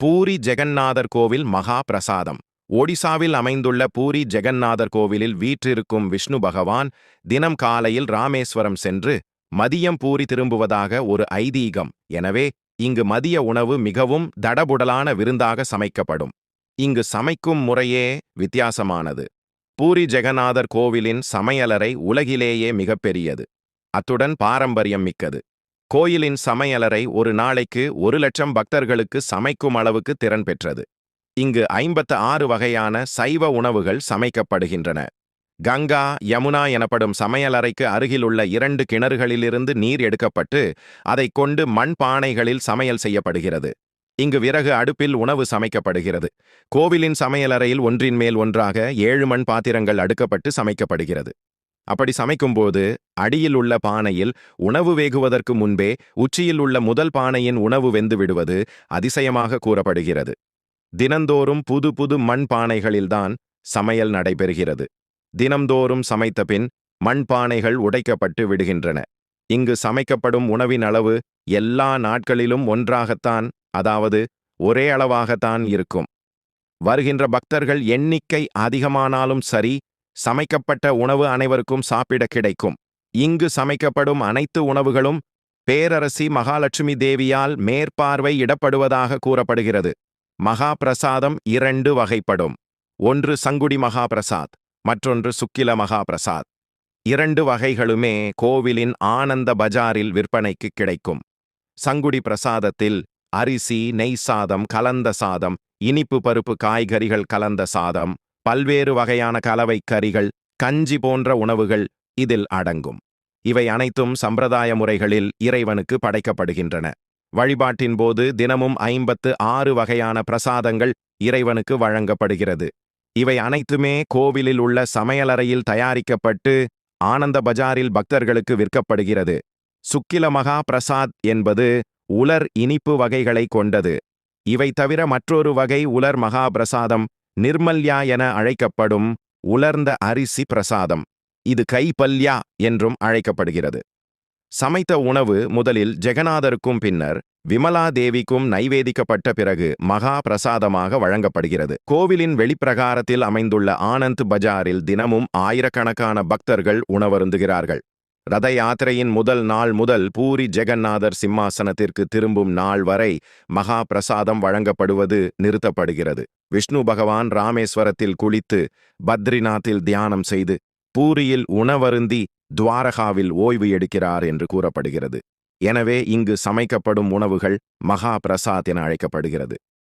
பூரி ஜெகந்நாதர் கோவில் மகா பிரசாதம். ஒடிசாவில் அமைந்துள்ள பூரி ஜெகந்நாதர் கோவிலில் வீற்றிருக்கும் விஷ்ணு பகவான் தினம் காலையில் ராமேஸ்வரம் சென்று மதியம் பூரி திரும்புவதாக ஒரு ஐதீகம். எனவே இங்கு மதிய உணவு மிகவும் தடபுடலான விருந்தாக சமைக்கப்படும். இங்கு சமைக்கும் முறையே வித்தியாசமானது. பூரி ஜெகநாதர் கோவிலின் சமையலறை உலகிலேயே மிகப்பெரியது, அத்துடன் பாரம்பரியம் மிக்கது. கோயிலின் சமையலறை ஒரு நாளைக்கு 1,00,000 பக்தர்களுக்கு சமைக்கும் அளவுக்கு திறன் பெற்றது. இங்கு 56 வகையான சைவ உணவுகள் சமைக்கப்படுகின்றன. கங்கா, யமுனா எனப்படும் சமையலறைக்கு அருகிலுள்ள 2 கிணறுகளிலிருந்து நீர் எடுக்கப்பட்டு அதைக் கொண்டு மண் பானைகளில் சமையல் செய்யப்படுகிறது. இங்கு விறகு அடுப்பில் உணவு சமைக்கப்படுகிறது. கோவிலின் சமையலறையில் ஒன்றின் மேல் ஒன்றாக 7 மண் பாத்திரங்கள் அடுக்கப்பட்டு சமைக்கப்படுகிறது. அப்படி சமைக்கும்போது அடியில் உள்ள பானையில் உணவு வேகுவதற்கு முன்பே உச்சியில் உள்ள முதல் பானையின் உணவு வெந்து விடுவது அதிசயமாக கூறப்படுகிறது. தினந்தோறும் புது புது மண் பானைகளில்தான் சமையல் நடைபெறுகிறது. தினம்தோறும் சமைத்த பின் மண் பானைகள் உடைக்கப்பட்டு விடுகின்றன. இங்கு சமைக்கப்படும் உணவின் அளவு எல்லா நாட்களிலும் ஒன்றாகத்தான், அதாவது ஒரே அளவாகத்தான் இருக்கும். வருகின்ற பக்தர்கள் எண்ணிக்கை அதிகமானாலும் சரி, சமைக்கப்பட்ட உணவு அனைவருக்கும் சாப்பிட கிடைக்கும். இங்கு சமைக்கப்படும் அனைத்து உணவுகளும் பேரரசி மகாலட்சுமி தேவியால் மேற்பார்வை இடப்படுவதாக கூறப்படுகிறது. மகா பிரசாதம் 2 வகைப்படும். ஒன்று சங்குடி மகா பிரசாத், மற்றொன்று சுக்கில மகா பிரசாத். 2 வகைகளுமே கோவிலின் ஆனந்த பஜாரில் விற்பனைக்கு கிடைக்கும். சங்குடி பிரசாதத்தில் அரிசி, நெய் சாதம், கலந்த சாதம், இனிப்பு பருப்பு காய்கறிகள் கலந்த சாதம், பல்வேறு வகையான கலவை கறிகள், கஞ்சி போன்ற உணவுகள் இதில் அடங்கும். இவை அனைத்தும் சம்பிரதாய முறைகளில் இறைவனுக்கு படைக்கப்படுகின்றன. வழிபாட்டின் போது தினமும் 56 வகையான பிரசாதங்கள் இறைவனுக்கு வழங்கப்படுகிறது. இவை அனைத்துமே கோவிலில் உள்ள சமையலறையில் தயாரிக்கப்பட்டு ஆனந்த பஜாரில் பக்தர்களுக்கு விற்கப்படுகிறது. சுக்கில மகா பிரசாத் என்பது உலர் இனிப்பு வகைகளை கொண்டது. இவை தவிர மற்றொரு வகை உலர் மகா பிரசாதம் நிர்மல்யா என அழைக்கப்படும் உலர்ந்த அரிசி பிரசாதம். இது கைபல்யா என்றும் அழைக்கப்படுகிறது. சமைத்த உணவு முதலில் ஜெகநாதருக்கும் பின்னர் விமலா தேவிக்கும் நைவேதிக்கப்பட்ட பிறகு மகா பிரசாதமாக வழங்கப்படுகிறது. கோவிலின் வெளிப்பிரகாரத்தில் அமைந்துள்ள ஆனந்த் பஜாரில் தினமும் ஆயிரக்கணக்கான பக்தர்கள் உணவருந்துகிறார்கள். ரத யாத்திரையின் முதல் நாள் முதல் பூரி ஜெகந்நாதர் சிம்மாசனத்திற்கு திரும்பும் நாள் வரை மகா பிரசாதம் வழங்கப்படுவது நிறுத்தப்படுகிறது. விஷ்ணு பகவான் ராமேஸ்வரத்தில் குளித்து பத்ரிநாத்தில் தியானம் செய்து பூரியில் உணவருந்தி துவாரகாவில் ஓய்வு எடுக்கிறார் என்று கூறப்படுகிறது. எனவே இங்கு சமைக்கப்படும் உணவுகள் மகா பிரசாத் என அழைக்கப்படுகிறது.